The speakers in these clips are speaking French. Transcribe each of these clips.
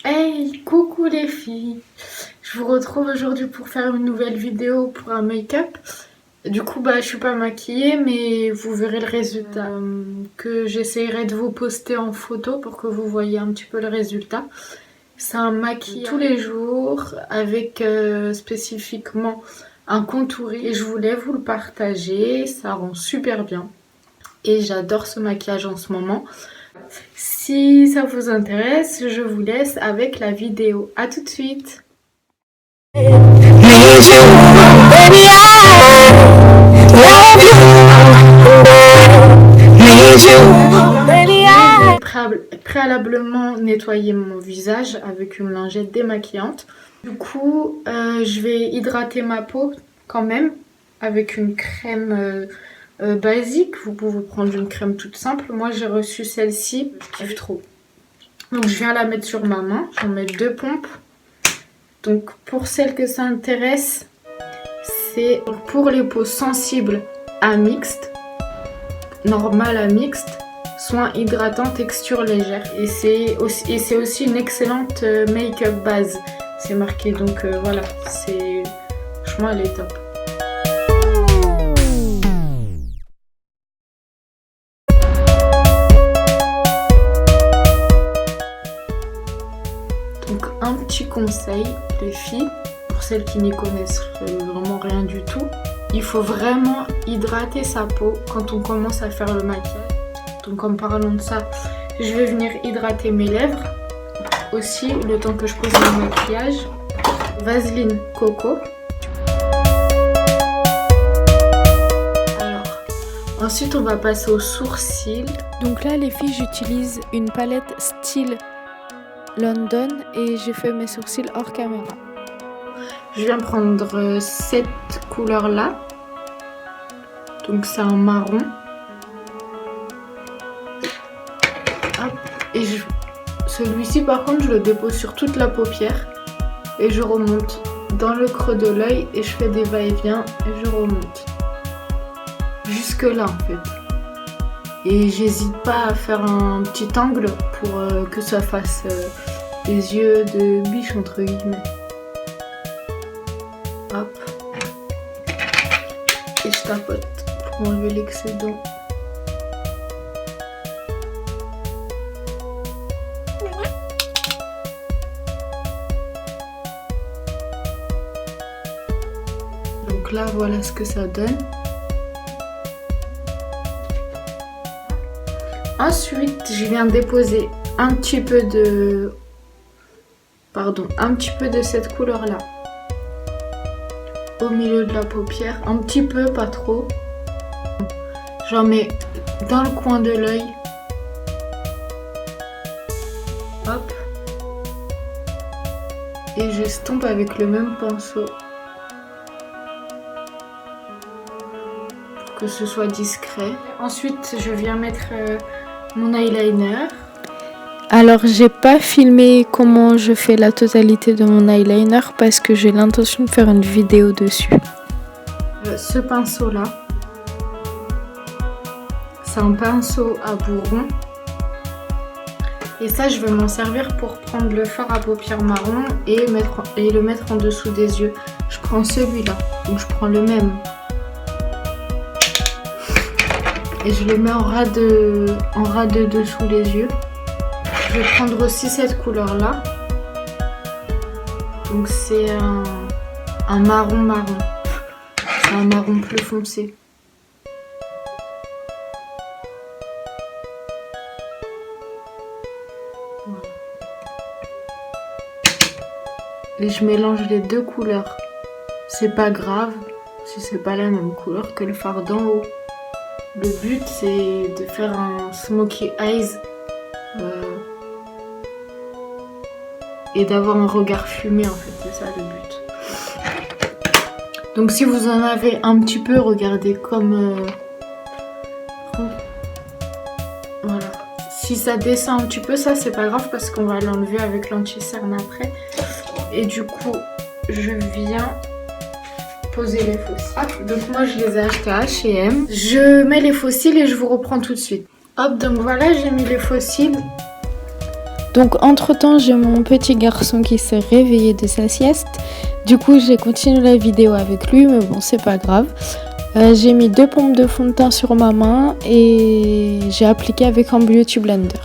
Hey, coucou les filles! Je vous retrouve aujourd'hui pour faire une nouvelle vidéo pour un make-up. Du coup, je suis pas maquillée, mais vous verrez le résultat que j'essayerai de vous poster en photo pour que vous voyez un petit peu le résultat. C'est un maquillage tous les jours avec spécifiquement un contouring et je voulais vous le partager. Ça rend super bien et j'adore ce maquillage en ce moment. Si ça vous intéresse, je vous laisse avec la vidéo. À tout de suite. Préalablement nettoyer mon visage avec une lingette démaquillante. Du coup, je vais hydrater ma peau quand même avec une crème basique. Vous pouvez prendre une crème toute simple. Moi, j'ai reçu celle-ci. Je kiffe trop. Donc, je viens la mettre sur ma main. J'en mets 2 pompes. Donc, pour celles que ça intéresse, c'est pour les peaux sensibles à mixte, normale à mixte, soin hydratant, texture légère. Et c'est aussi une excellente make-up base. C'est marqué, donc voilà, franchement, elle est top. Donc un petit conseil, les filles, pour celles qui n'y connaissent vraiment rien du tout, il faut vraiment hydrater sa peau quand on commence à faire le maquillage. Donc en parlant de ça, je vais venir hydrater mes lèvres. Aussi, le temps que je pose mon maquillage, Vaseline Coco. Alors, ensuite on va passer aux sourcils. Donc là les filles, j'utilise une palette style London et j'ai fait mes sourcils hors caméra. Je viens prendre cette couleur là. Donc c'est un marron. Hop. Et celui-ci par contre je le dépose sur toute la paupière. Et je remonte dans le creux de l'œil et je fais des va-et-vient et je remonte. Jusque là en fait. Et j'hésite pas à faire un petit angle pour que ça fasse des yeux de biche entre guillemets. Hop. Et je tapote pour enlever l'excédent. Donc là voilà ce que ça donne. Ensuite, je viens déposer un petit peu de cette couleur là au milieu de la paupière, un petit peu, pas trop. J'en mets dans le coin de l'œil. Hop. Et j'estompe avec le même pinceau pour que ce soit discret. Ensuite, je viens mettre mon eyeliner. Alors j'ai pas filmé comment je fais la totalité de mon eyeliner parce que j'ai l'intention de faire une vidéo dessus. Ce pinceau là, c'est un pinceau à bout rond. Et ça je vais m'en servir pour prendre le fard à paupières marron et le mettre en dessous des yeux. Je prends celui-là, donc je prends le même. Et je le mets en ras de dessous les yeux. Je vais prendre aussi cette couleur là. Donc c'est un marron. C'est un marron plus foncé. Voilà. Et je mélange les deux couleurs. C'est pas grave si c'est pas la même couleur que le fard d'en haut. Le but c'est de faire un smoky eyes et d'avoir un regard fumé en fait, c'est ça le but. Donc si vous en avez un petit peu, regardez comme voilà. Si ça descend un petit peu, ça c'est pas grave parce qu'on va l'enlever avec l'anti-cerne après. Et du coup, je viens poser les fossiles. Hop, donc moi je les ai achetés à H&M. Je mets les fossiles et je vous reprends tout de suite. Hop, donc voilà, j'ai mis les fossiles. Donc entre-temps, j'ai mon petit garçon qui s'est réveillé de sa sieste. Du coup, j'ai continué la vidéo avec lui, mais bon, c'est pas grave. J'ai mis 2 pompes de fond de teint sur ma main et j'ai appliqué avec un Beauty Blender.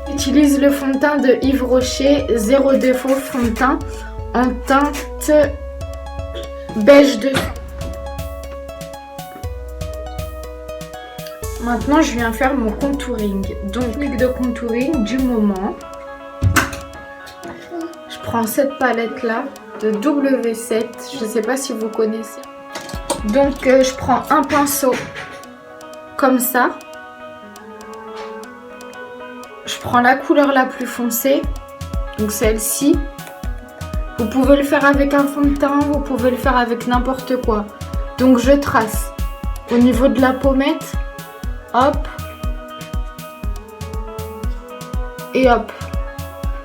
J'utilise le fond de teint de Yves Rocher, Zéro Défaut fond de teint en teinte beige de. Maintenant, je viens faire mon contouring. Donc, technique de contouring du moment. Je prends cette palette là de W7. Je ne sais pas si vous connaissez. Donc, je prends un pinceau comme ça. Je prends la couleur la plus foncée, donc celle-ci. Vous pouvez le faire avec un fond de teint, vous pouvez le faire avec n'importe quoi. Donc je trace au niveau de la pommette, hop, et hop.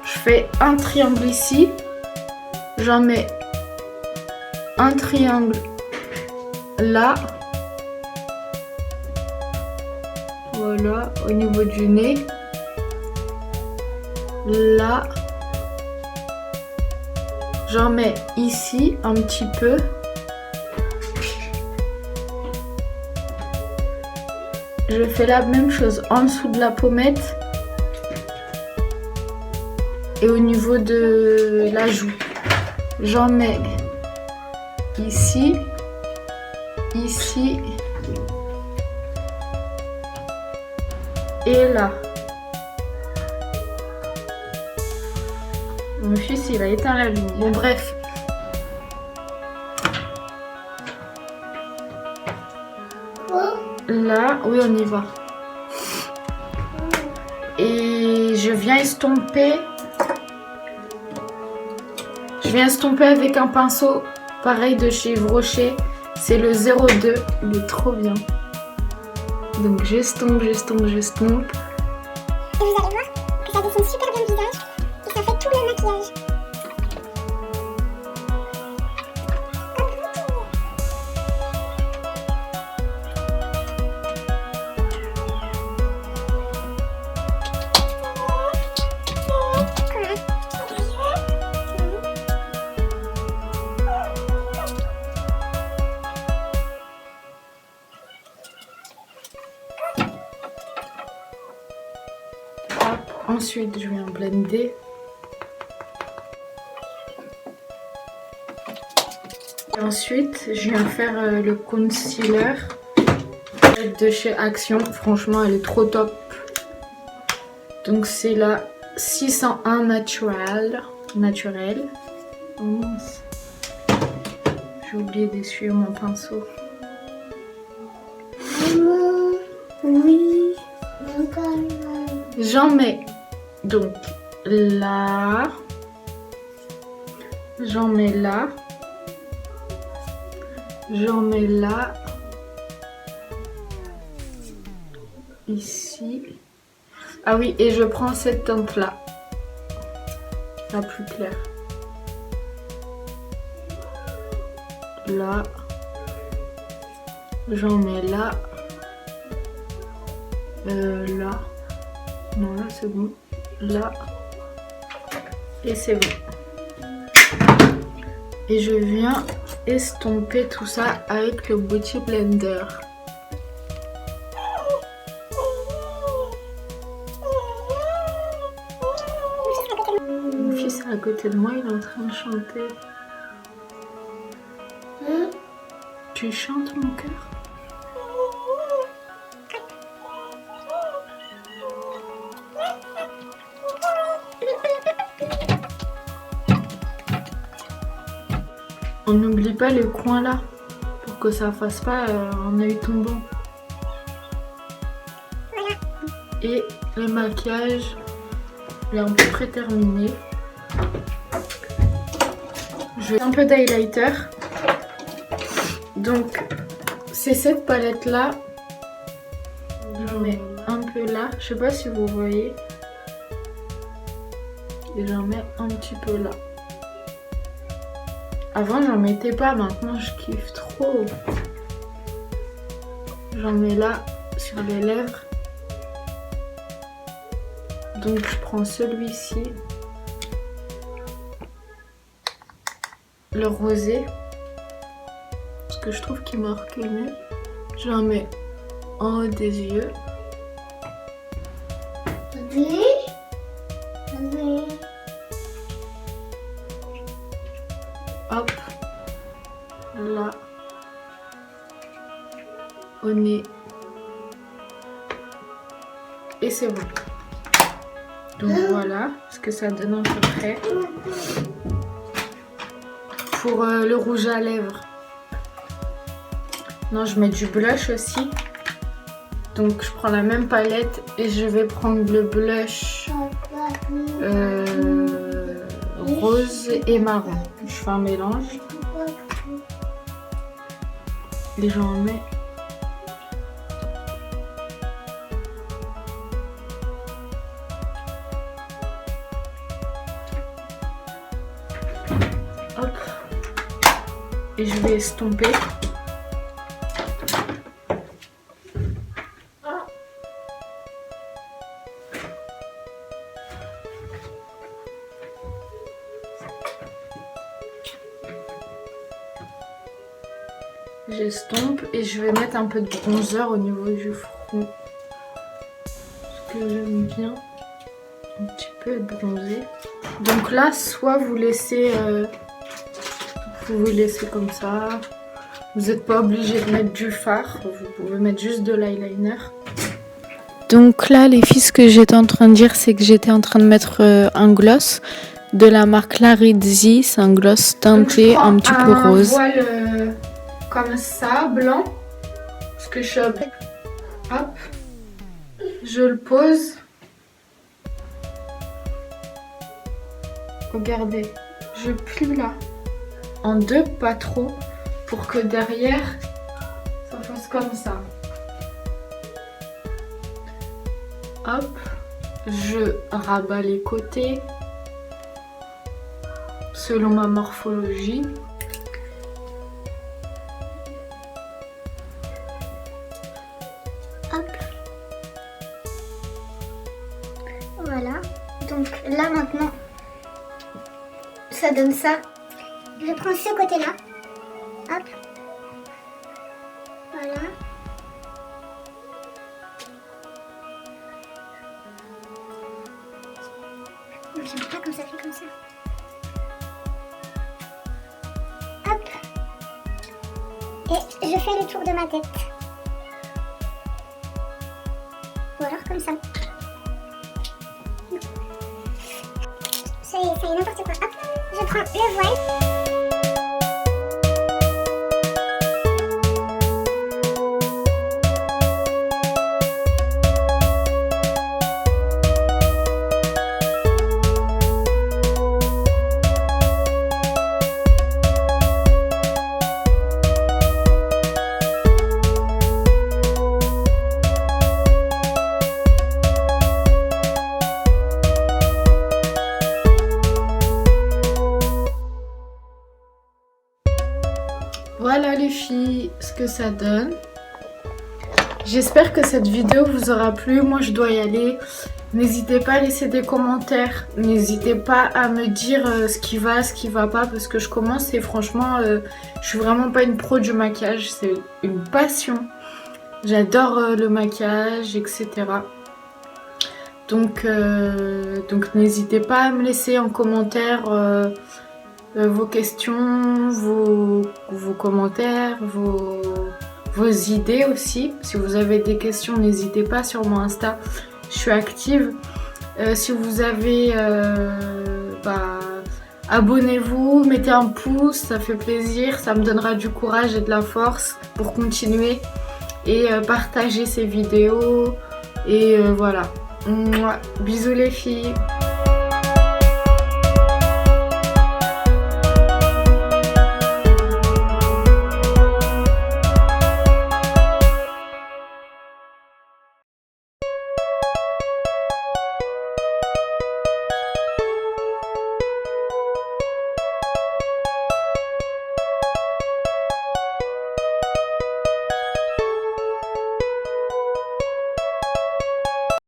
Je fais un triangle ici, j'en mets un triangle là. Voilà, au niveau du nez. Là, j'en mets ici un petit peu. Je fais la même chose en dessous de la pommette et au niveau de la joue. J'en mets ici, ici et là. Mon fils, il a éteint la lumière. Bon, bref. Là, oui, on y va. Et je viens estomper. Je viens estomper avec un pinceau, pareil de chez Yves Rocher. C'est le 02. Il est trop bien. Donc, j'estompe, j'estompe, j'estompe. Et vous allez voir que ça dessine super bien le visage. Et ça fait tout le maquillage. Ensuite, je viens blender. Et ensuite, je viens faire le concealer de chez Action. Franchement, elle est trop top. Donc, c'est la 601 naturel. Oh, mince. J'ai oublié d'essuyer mon pinceau. Oui. J'en mets donc là, j'en mets là, j'en mets là, ici. Ah oui, et je prends cette teinte là, la plus claire. Là, j'en mets là, là. Non, là c'est bon. Là. Et c'est bon. Et je viens estomper tout ça avec le Beauty Blender. Mon fils est à côté de moi, il est en train de chanter. Tu chantes, mon cœur? On n'oublie pas les coins là pour que ça fasse pas un œil tombant. Voilà. Et le maquillage est à peu près terminé. Je vais un peu d'highlighter. Donc c'est cette palette là. J'en mets un peu là. Je sais pas si vous voyez. Et j'en mets un petit peu là. Avant j'en mettais pas, maintenant je kiffe trop. J'en mets là sur les lèvres. Donc je prends celui-ci. le rosé. Parce que je trouve qu'il marque mieux. J'en mets en haut des yeux. Hop. Là. Au nez. Et c'est bon. Donc voilà ce que ça donne à peu près. Pour le rouge à lèvres. Non, je mets du blush aussi. Donc je prends la même palette et je vais prendre le blush rose et marron. Je fais un mélange. Et j'en mets. Hop. Et je vais estomper. J'estompe et je vais mettre un peu de bronzer au niveau du front. Parce que j'aime bien un petit peu être bronzé. Donc là, soit vous laissez, vous laissez comme ça. Vous n'êtes pas obligé de mettre du fard. Vous pouvez mettre juste de l'eyeliner. Donc là, les filles, ce que j'étais en train de dire, c'est que j'étais en train de mettre un gloss de la marque Larizzi. C'est un gloss teinté un petit peu rose. Voile comme ça, blanc. Parce que je suis hop, je le pose. Regardez, je plie là en deux, pas trop, pour que derrière ça fasse comme ça. Hop, je rabats les côtés selon ma morphologie. Hop. Voilà. Donc là maintenant, ça donne ça. Je prends ce côté-là. Hop. Voilà. J'aime pas comme ça fait comme ça. Hop. Et je fais le tour de ma tête. Ou alors comme ça. Ça y est, n'importe quoi. Hop. Je prends le voile. Voilà les filles, ce que ça donne. J'espère que cette vidéo vous aura plu. Moi je dois y aller. N'hésitez pas à laisser des commentaires. N'hésitez pas à me dire ce qui va pas. Parce que je commence et franchement, je suis vraiment pas une pro du maquillage. C'est une passion. J'adore le maquillage, etc. Donc n'hésitez pas à me laisser en commentaire vos questions, vos commentaires, vos idées aussi. Si vous avez des questions, n'hésitez pas sur mon Insta, je suis active. Si vous avez, abonnez-vous, mettez un pouce, ça fait plaisir, ça me donnera du courage et de la force pour continuer et partager ces vidéos. Et voilà. Mouah. Bisous les filles.